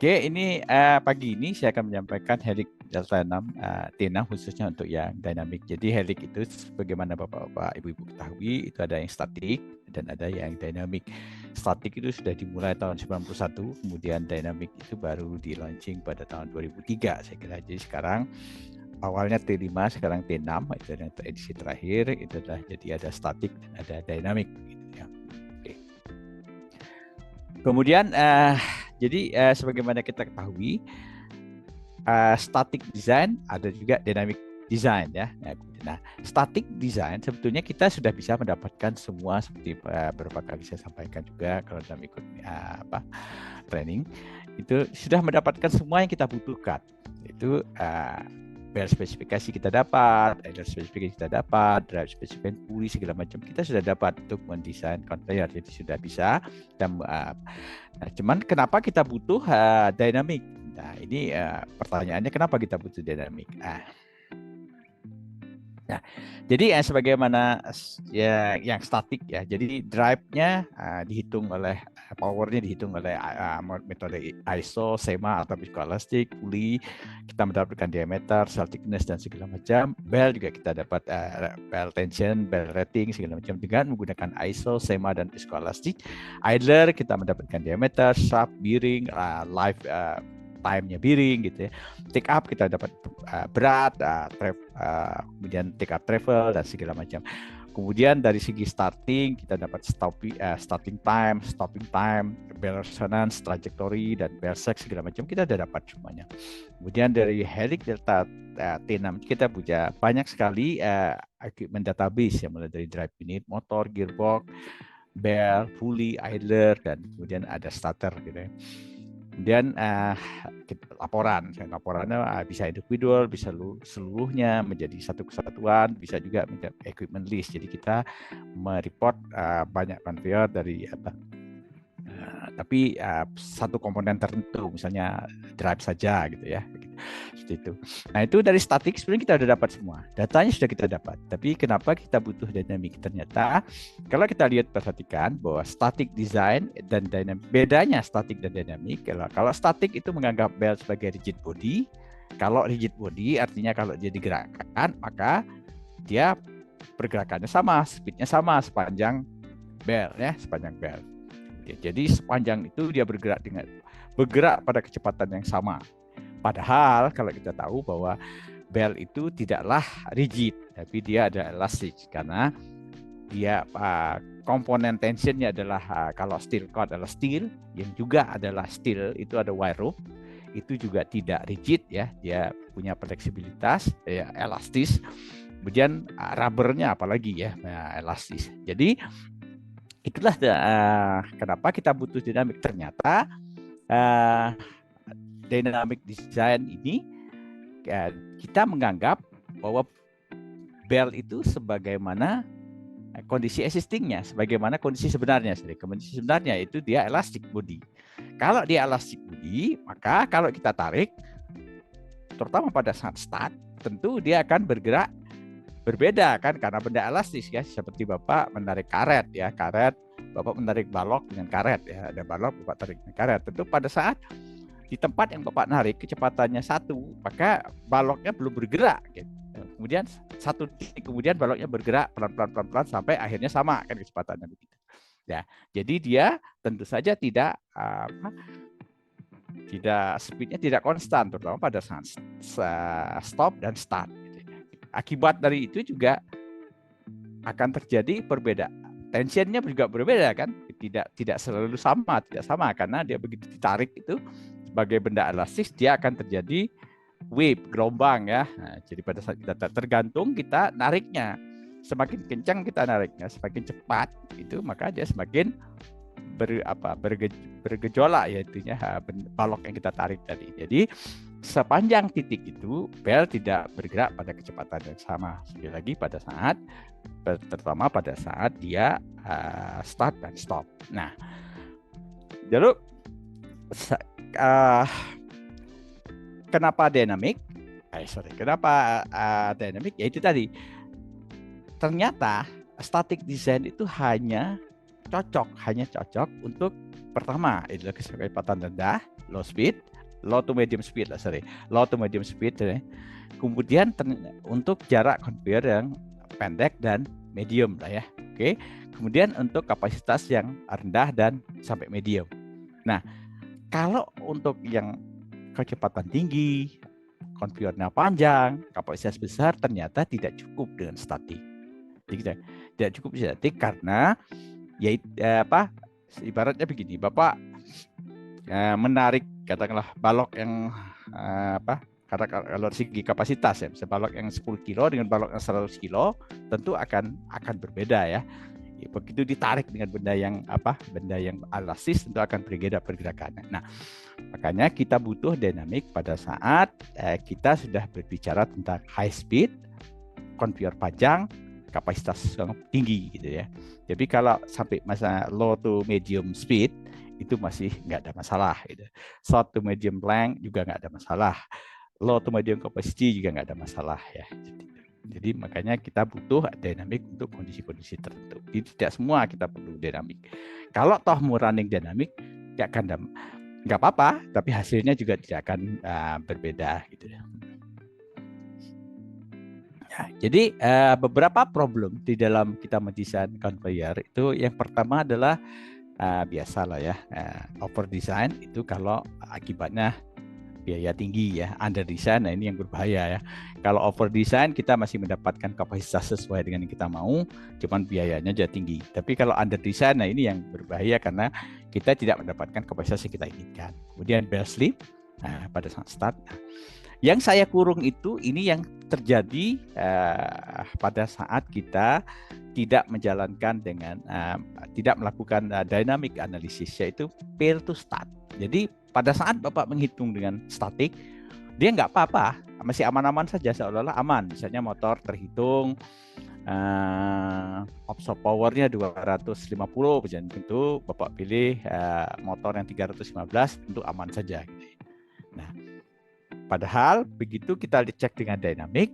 Oke, ini pagi ini saya akan menyampaikan Helix Delta 6 T6 khususnya untuk yang dynamic. Jadi Helix itu sebagaimana Bapak-bapak, Ibu-ibu ketahui, itu ada yang statik dan ada yang dynamic. Statik itu sudah dimulai tahun 91, kemudian dynamic itu baru di launching pada tahun 2003 saya kira. Jadi sekarang awalnya T5, sekarang T6, itu yang edisi terakhir, itu adalah jadi ada statik dan ada dynamic. Gitu ya. Oke. Kemudian jadi sebagaimana kita ketahui, static design ada juga dynamic design ya. Nah, static design sebetulnya kita sudah bisa mendapatkan semua seperti beberapa kali saya sampaikan juga kalau dalam ikut training itu sudah mendapatkan semua yang kita butuhkan. Itu bel spesifikasi kita dapat, idle spesifikasi kita dapat, drive spesifikasi puli segala macam kita sudah dapat untuk mendesain conveyor, jadi sudah bisa. Dan cuman kenapa kita butuh dynamic? Nah ini pertanyaannya kenapa kita butuh dynamic? Nah, jadi sebagaimana ya yang statik ya, jadi drive-nya dihitung oleh power-nya dihitung oleh metode ISO, SEMA atau viscoelastic, puli kita mendapatkan diameter, cell thickness dan segala macam. Bel juga kita dapat bel tension, bel rating segala macam dengan menggunakan ISO, SEMA dan viscoelastic. Idler kita mendapatkan diameter, shaft, bearing, life time-nya bearing gitu ya. Take up kita dapat berat, kemudian take up travel dan segala macam. Kemudian dari segi starting kita dapat starting time, stopping time, bell resonance, trajectory dan bell sex segala macam kita sudah dapat semuanya. Kemudian dari Helix Delta T6 kita punya banyak sekali equipment database yang mulai dari drive unit, motor, gearbox, bell, pulley, idler dan kemudian ada starter gitu ya. Kemudian laporannya bisa individual, bisa seluruhnya menjadi satu kesatuan, bisa juga menjadi equipment list. Jadi kita mereport banyak conveyor dari tapi satu komponen tertentu, misalnya drive saja gitu ya. Seperti itu. Nah itu dari statik sebenarnya kita sudah dapat semua, datanya sudah kita dapat. Tapi kenapa kita butuh dynamic? Ternyata kalau kita lihat perhatikan bahwa static design dan dynamic, bedanya static dan dynamic. Kalau static itu menganggap bel sebagai rigid body. Kalau rigid body artinya kalau dia digerakkan maka dia pergerakannya sama, speednya sama sepanjang bel ya, sepanjang bel. Jadi sepanjang itu dia bergerak pada kecepatan yang sama. Padahal kalau kita tahu bahwa bel itu tidaklah rigid, tapi dia ada elastik karena dia komponen tensionnya adalah kalau steel cord adalah steel, yang juga adalah steel itu ada wire rope, itu juga tidak rigid ya, dia punya fleksibilitas, ya, elastis. Kemudian rubbernya apalagi ya, elastis. Jadi itulah kenapa kita butuh dinamik. Ternyata dynamic design ini kita menganggap bahwa bel itu sebagaimana kondisi existingnya, sebagaimana kondisi sebenarnya. Kondisi sebenarnya itu dia elastic body. Kalau dia elastic body, maka kalau kita tarik, terutama pada saat start, tentu dia akan bergerak berbeda kan karena benda elastis ya, seperti Bapak menarik karet ya, Bapak menarik balok dengan karet ya, ada balok Bapak tarik dengan karet. Tentu pada saat di tempat yang Bapak narik kecepatannya 1, maka baloknya belum bergerak gitu. Kemudian 1 titik kemudian baloknya bergerak pelan-pelan sampai akhirnya sama kan kecepatannya begitu. Ya, jadi dia tentu saja tidak speednya tidak konstan, terutama pada saat stop dan start. Akibat dari itu juga akan terjadi perbedaan. Tensionnya juga berbeda kan, tidak selalu sama, tidak sama karena dia begitu ditarik itu sebagai benda elastis dia akan terjadi wave, gelombang ya. Nah, jadi pada saat kita tergantung kita nariknya, semakin kencang kita nariknya, semakin cepat itu maka dia semakin bergejolak ya intinya balok yang kita tarik tadi. Jadi sepanjang titik itu bel tidak bergerak pada kecepatan yang sama. Sekali lagi terutama pada saat dia start dan stop. Nah, jadi kenapa dynamic? Kenapa dynamic? Ya itu tadi. Ternyata static design itu hanya cocok untuk pertama adalah kecepatan rendah, low speed. low to medium speed lah, low to medium speed ya. Kemudian untuk jarak conveyor yang pendek dan medium lah ya. Oke. Kemudian untuk kapasitas yang rendah dan sampai medium. Nah, kalau untuk yang kecepatan tinggi, conveyornya panjang, kapasitas besar, ternyata tidak cukup dengan statik. Tidak cukup statik karena ya ibaratnya begini, Bapak menarik katakanlah balok yang kalau segi kapasitas ya, bisa balok yang 10 kilo dengan balok yang 100 kilo tentu akan berbeda ya. Begitu ditarik dengan benda yang elastis tentu akan berbeda pergerakannya. Nah, makanya kita butuh dinamik pada saat kita sudah berbicara tentang high speed, conveyor panjang, kapasitas yang tinggi gitu ya. Jadi kalau sampai masa low to medium speed itu masih nggak ada masalah. Gitu. Short to medium length juga nggak ada masalah. Low to medium capacity juga nggak ada masalah ya. Jadi makanya kita butuh dinamik untuk kondisi-kondisi tertentu. Jadi tidak semua kita perlu dinamik. Kalau toh mau running dinamik, nggak apa-apa, tapi hasilnya juga tidak akan berbeda gitu ya. Ya, jadi beberapa problem di dalam kita mendesain conveyor itu yang pertama adalah biasalah ya over design itu kalau akibatnya biaya tinggi ya, under design, nah ini yang berbahaya ya. Kalau over design kita masih mendapatkan kapasitas sesuai dengan yang kita mau, cuman biayanya jadi tinggi. Tapi kalau under design, nah ini yang berbahaya karena kita tidak mendapatkan kapasitas yang kita inginkan. Kemudian bell slip, pada saat start. Yang saya kurung itu ini yang terjadi pada saat kita tidak menjalankan dengan tidak melakukan dynamic analysis, yaitu fail to start. Jadi pada saat Bapak menghitung dengan statik, dia nggak apa-apa, masih aman-aman saja, seolah-olah aman. Misalnya motor terhitung offshore powernya 250, tentu Bapak pilih motor yang 315, tentu aman saja. Nah, padahal begitu kita dicek dengan dynamic,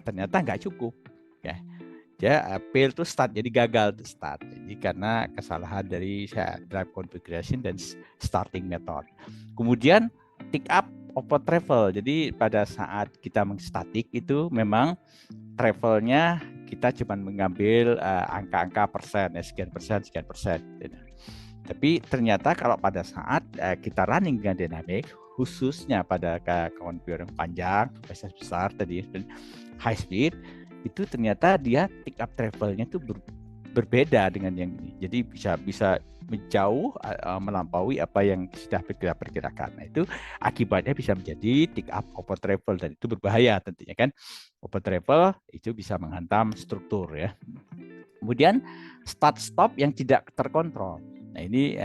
ternyata nggak cukup. Ya. Dia fail to start, jadi gagal to start. Jadi karena kesalahan dari drive configuration dan starting method. Kemudian tick up over travel. Jadi pada saat kita mengstatik itu memang travelnya kita cuma mengambil angka-angka persen, sekian persen. Tapi ternyata kalau pada saat kita running dengan dynamic, khususnya pada conveyor yang panjang, kapasitas besar tadi dan high speed, itu ternyata dia pick up travelnya itu berbeda dengan yang ini. Jadi bisa menjauh melampaui apa yang sudah perkirakan. Nah, itu akibatnya bisa menjadi pick up over travel dan itu berbahaya tentunya kan. Over travel itu bisa menghantam struktur ya. Kemudian start stop yang tidak terkontrol. Nah, ini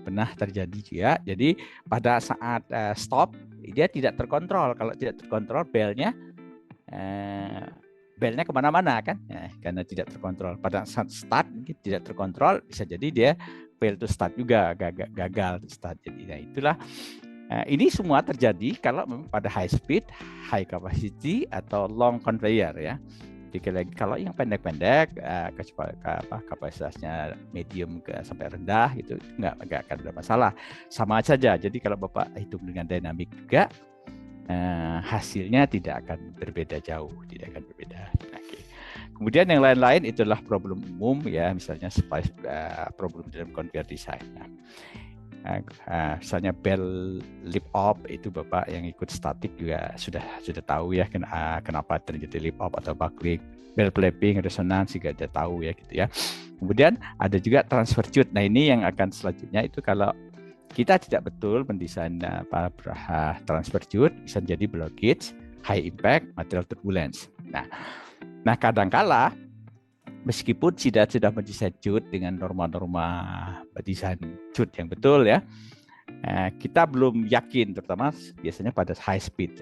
pernah terjadi juga. Jadi pada saat stop dia tidak terkontrol. Kalau tidak terkontrol belnya kemana-mana kan, karena tidak terkontrol. Pada saat start tidak terkontrol, bisa jadi dia fail to start juga, gagal to start. Jadi nah itulah ini semua terjadi kalau memang pada high speed, high capacity atau long conveyor ya. Jadi kalau yang pendek-pendek, kapasitasnya medium sampai rendah itu nggak akan ada masalah. Sama saja. Jadi kalau Bapak hitung dengan dynamic juga, hasilnya tidak akan berbeda jauh, tidak akan berbeda. Okay. Kemudian yang lain-lain itulah problem umum ya, misalnya problem dalam conveyor design. Misalnya bell lip up itu Bapak yang ikut statik juga sudah tahu ya kenapa terjadi lip up atau buckling. Bell flapping, resonance juga sudah tahu ya gitu ya. Kemudian ada juga transfer chute. Nah ini yang akan selanjutnya itu kalau kita tidak betul mendesain transfer chute bisa jadi blockage, high impact, material turbulence. Nah kadangkala meskipun sudah mendesain chute dengan norma-norma desain chute yang betul ya, kita belum yakin, terutama biasanya pada high speed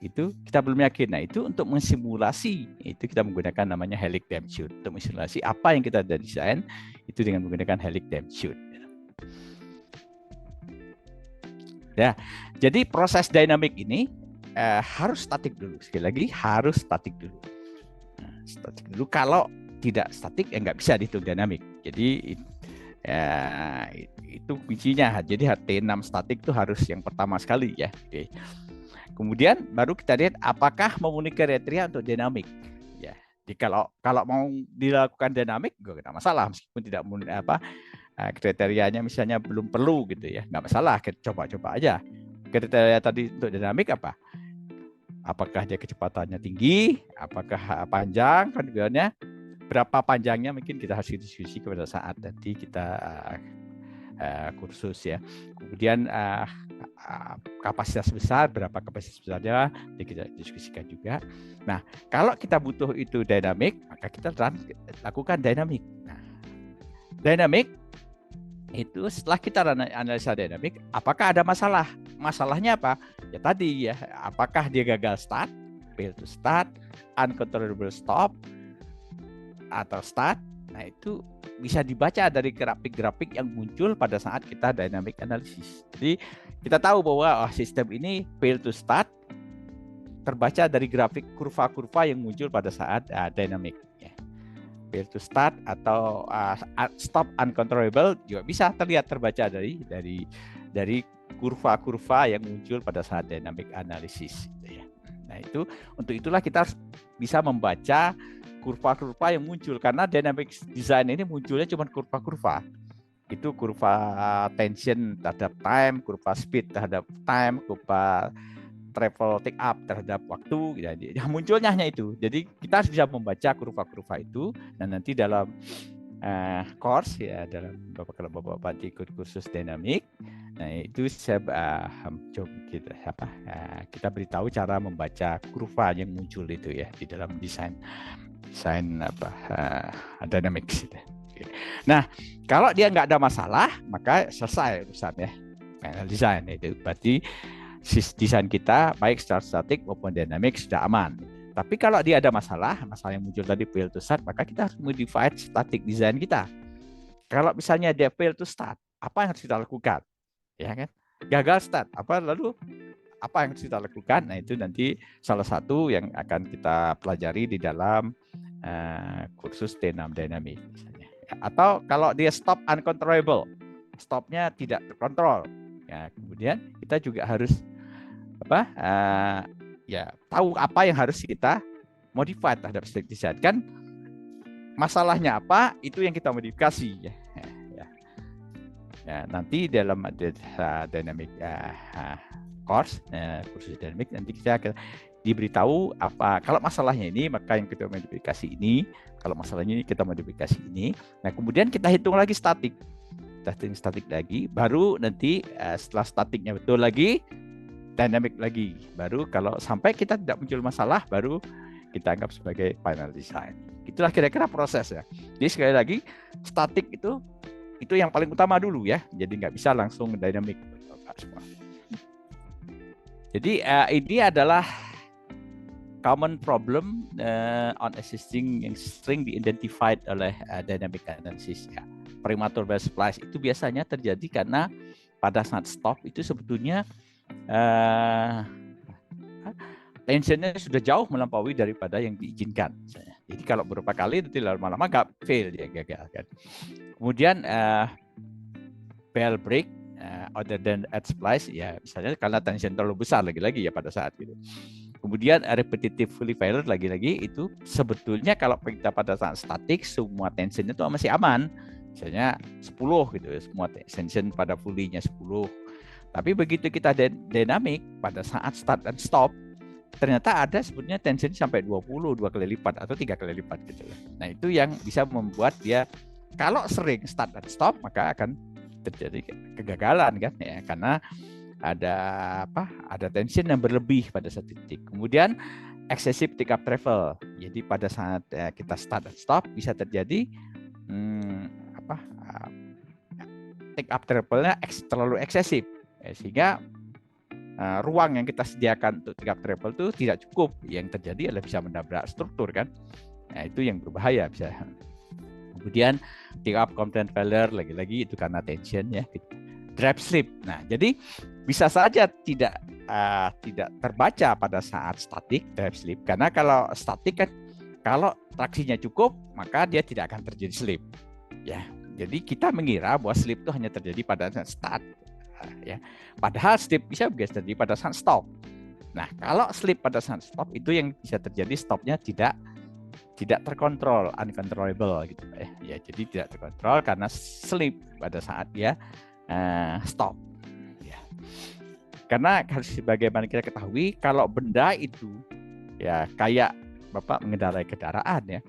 itu kita belum yakin. Nah itu untuk mensimulasi itu kita menggunakan namanya helix dam chute untuk mensimulasi apa yang kita sudah desain itu dengan menggunakan helix dam chute. Ya, jadi proses dynamic ini harus statik dulu. Sekali lagi harus statik dulu. Statik dulu. Kalau tidak statik ya nggak bisa dihitung dynamic. Jadi Ya, itu kuncinya. Jadi HT6 statik itu harus yang pertama sekali ya. Oke. Kemudian baru kita lihat apakah memenuhi kriteria untuk dinamik. Ya. Jadi kalau mau dilakukan dinamik, gak ada masalah meskipun tidak memenuhi kriterianya misalnya belum perlu gitu ya, nggak masalah. Coba-coba aja. Kriteria tadi untuk dinamik apa? Apakah dia kecepatannya tinggi, apakah panjang, kan bilangnya berapa panjangnya mungkin kita harus diskusi pada saat nanti kita kursus ya. Kemudian kapasitas besar, berapa kapasitas besarnya kita diskusikan juga. Nah, kalau kita butuh itu dynamic, maka kita lakukan dynamic. Nah, dynamic itu setelah kita analisa dynamic, apakah ada masalah? Masalahnya apa? Ya tadi ya, apakah dia gagal start, fail to start, uncontrollable stop, atau start. Nah, itu bisa dibaca dari grafik-grafik yang muncul pada saat kita dynamic analysis. Jadi kita tahu bahwa sistem ini fail to start terbaca dari grafik kurva-kurva yang muncul pada saat dynamic. Fail to start atau stop uncontrollable juga bisa terbaca dari kurva-kurva yang muncul pada saat dynamic analysis. Nah, untuk itulah kita harus bisa membaca kurva-kurva yang muncul, karena dynamic design ini munculnya cuma kurva-kurva. Itu kurva tension terhadap time, kurva speed terhadap time, kurva travel take up terhadap waktu. Ya, munculnya hanya itu. Jadi kita harus bisa membaca kurva-kurva itu, dan nanti dalam course ya, dalam kalau bapak-bapak ikut kursus dynamic, nah itu saya kita beritahu cara membaca kurva yang muncul itu ya di dalam desain dynamics. Nah, kalau dia nggak ada masalah, maka selesai urusan ya panel design. Itu berarti desain kita baik secara statik maupun dynamic sudah aman. Tapi kalau dia ada masalah yang muncul tadi fail to start, maka kita harus modify static design kita. Kalau misalnya dia fail to start, apa yang harus kita lakukan? Ya kan? Gagal start, apa yang harus kita lakukan? Nah, itu nanti salah satu yang akan kita pelajari di dalam kursus T6 Dynamic misalnya. Atau kalau dia stop uncontrollable, stopnya tidak terkontrol. Ya, kemudian kita juga harus tahu apa yang harus kita modify terhadap static design. Kan masalahnya apa, itu yang kita modifikasi ya. Nanti dalam dynamic course kursus dynamic nanti kita akan diberitahu apa kalau masalahnya ini, maka yang kita modifikasi ini, kalau masalahnya ini kita modifikasi ini. Nah, kemudian kita hitung lagi statik lagi, baru nanti setelah statiknya betul lagi, dynamic lagi, baru kalau sampai kita tidak muncul masalah, baru kita anggap sebagai final design. Itulah kira-kira proses ya. Jadi sekali lagi, statik itu yang paling utama dulu ya. Jadi nggak bisa langsung dynamic. Jadi ini adalah common problem on existing yang sering di-identified oleh dynamic analysis ya. Premature belt splice itu biasanya terjadi karena pada saat stop itu sebetulnya tensionnya sudah jauh melampaui daripada yang diizinkan. Jadi kalau beberapa kali nanti lama-lama nggak fail, dia gagal kan. Kemudian bell break other than at splice ya, misalnya karena tension terlalu besar lagi ya pada saat itu. Kemudian repetitive failure lagi-lagi itu sebetulnya kalau kita pada saat statik semua tensionnya itu masih aman. Misalnya 10 gitu ya, semua tension pada fully-nya 10. Tapi begitu kita dynamic pada saat start dan stop, ternyata ada sebetulnya tension sampai 20, 2 kali lipat atau 3 kali lipat gitu. Nah, itu yang bisa membuat dia kalau sering start dan stop maka akan terjadi kegagalan kan ya, karena ada tension yang berlebih pada satu titik. Kemudian excessive take up travel. Jadi pada saat kita start dan stop bisa terjadi take up travel-nya terlalu eksesif. Sehingga ruang yang kita sediakan untuk take up travel itu tidak cukup. Yang terjadi adalah bisa menabrak struktur kan. Nah, itu yang berbahaya bisa. Kemudian take up component failure lagi-lagi itu karena tension ya. Drop slip. Nah, jadi bisa saja tidak terbaca pada saat statik drop slip, karena kalau statik kan kalau traksinya cukup maka dia tidak akan terjadi slip. Ya, Jadi kita mengira bahwa slip itu hanya terjadi pada saat start, ya. Padahal slip bisa terjadi pada saat stop. Nah, kalau slip pada saat stop itu yang bisa terjadi stopnya tidak terkontrol, uncontrollable gitu ya. Ya, jadi tidak terkontrol karena slip pada saat dia stop. Ya. Karena sebagaimana kita ketahui, kalau benda itu ya kayak Bapak mengendarai kendaraan ya.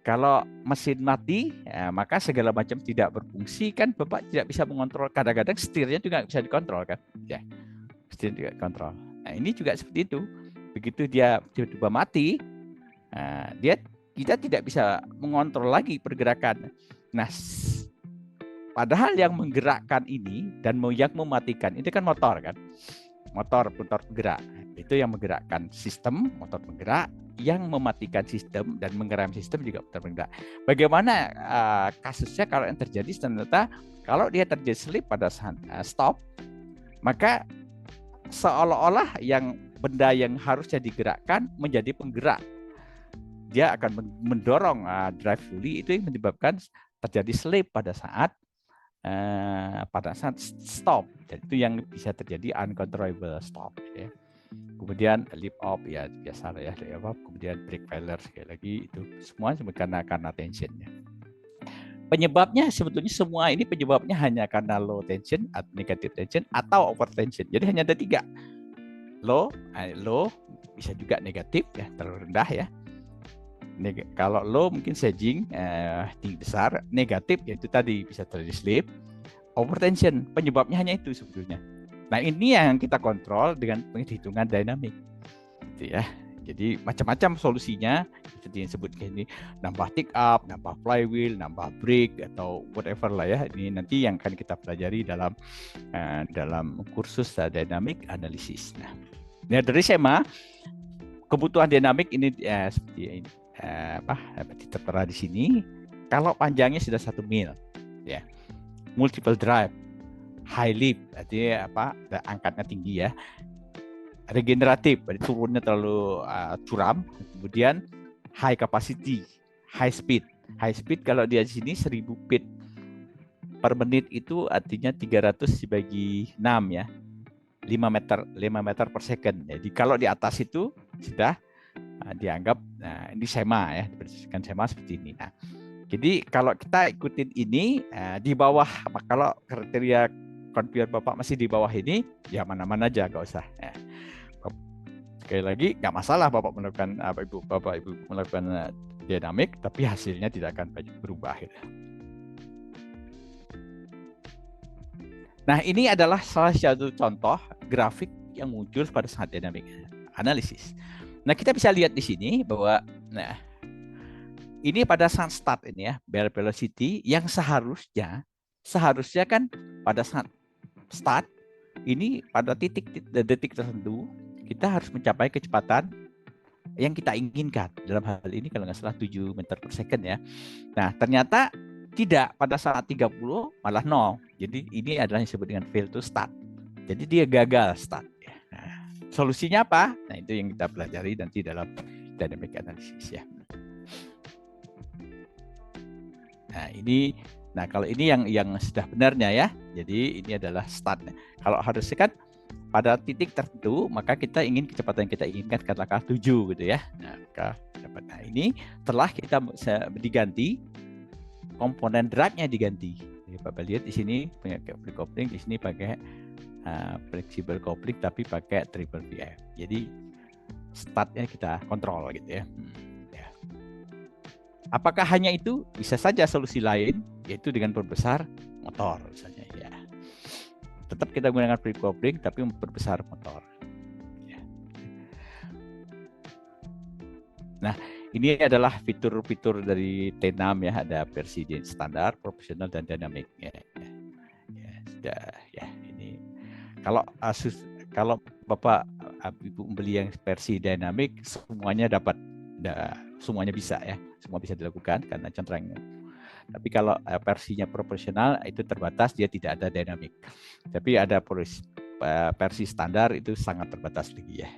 Kalau mesin mati, ya, maka segala macam tidak berfungsi kan Bapak tidak bisa mengontrol. Kadang-kadang setirnya juga bisa dikontrol kan. Ya, setir juga kontrol. Nah, ini juga seperti itu. Begitu dia tiba-tiba mati, kita tidak bisa mengontrol lagi pergerakan. Nah, padahal yang menggerakkan ini dan yang mematikan itu kan motor kan. Motor bergerak. Itu yang menggerakkan sistem, motor bergerak, yang mematikan sistem dan mengerem sistem juga bergerak. Bagaimana kasusnya kalau yang terjadi ternyata kalau dia terjadi slip pada saat stop, maka seolah-olah yang benda yang harusnya digerakkan menjadi penggerak. Dia akan mendorong drive fully, itu yang menyebabkan terjadi slip pada saat stop. Dan itu yang bisa terjadi uncontrollable stop. Ya. Kemudian lip off ya biasa ya, kemudian brake failure sekali lagi itu semua karena tensionnya. Penyebabnya sebetulnya semua ini penyebabnya hanya karena low tension, negative tension atau over tension. Jadi hanya ada 3. Low bisa juga negatif ya, terlalu rendah ya. Kalau low mungkin sedging tinggi besar, negatif yaitu tadi bisa terjadi slip. Overtension penyebabnya hanya itu sebetulnya. Nah, ini yang kita kontrol dengan penghitungan dinamik, gitu ya. Jadi macam-macam solusinya, seperti yang disebut ini, nambah tick up, nambah flywheel, nambah brake atau whatever lah ya. Ini nanti yang akan kita pelajari dalam kursus dynamic analysis. Nah, dari SEMA kebutuhan dinamik ini seperti ini, tertera di sini. Kalau panjangnya sudah 1 mil, ya, multiple drive, high lift, artinya angkatnya tinggi ya, regeneratif, turunnya terlalu curam, kemudian high capacity, high speed kalau di sini 1000 feet per menit itu artinya 300 dibagi 6 ya, 5 meter per second. Jadi kalau di atas itu sudah dianggap ini SEMA ya, berdasarkan SEMA seperti ini. Nah, jadi kalau kita ikutin ini di bawah, kalau kriteria konfigurasi Bapak masih di bawah ini, ya mana-mana aja, nggak usah. Sekali lagi, nggak masalah Bapak melakukan Bapak Ibu melakukan dinamik, tapi hasilnya tidak akan banyak berubah. Gitu. Nah, ini adalah salah satu contoh grafik yang muncul pada saat dinamik analisis. Nah, kita bisa lihat di sini bahwa ini pada saat start ini ya, barrel velocity yang seharusnya kan pada saat start ini pada detik tertentu kita harus mencapai kecepatan yang kita inginkan. Dalam hal ini kalau nggak salah 7 meter per second ya. Nah, ternyata tidak, pada saat 30 malah 0. Jadi ini adalah yang disebut dengan fail to start. Jadi dia gagal start. Nah, solusinya apa? Nah, itu yang kita pelajari nanti dalam dynamic analysis ya. Nah, kalau ini yang sudah benarnya ya. Jadi ini adalah start. Kalau harusnya kan pada titik tertentu maka kita ingin kecepatan yang kita inginkan katakanlah 7 gitu ya. Nah, ini setelah kita diganti komponen drive-nya diganti. Jadi Bapak lihat di sini punya free coupling, di sini pakai flexible coupling tapi pakai triple VF. Jadi startnya kita kontrol gitu ya. Apakah hanya itu? Bisa saja solusi lain, yaitu dengan perbesar motor misalnya ya. Tetap kita gunakan free coupling tapi memperbesar motor. Ya. Nah, ini adalah fitur-fitur dari T6 ya, ada versi standar, profesional dan dynamic. Ya, sudah ya ini. Kalau Bapak Ibu membeli yang versi dynamic, semuanya semuanya bisa ya, semua bisa dilakukan karena contrengnya. Tapi kalau versinya profesional itu terbatas, dia tidak ada dynamic. Tapi ada versi standar itu sangat terbatas lagi ya.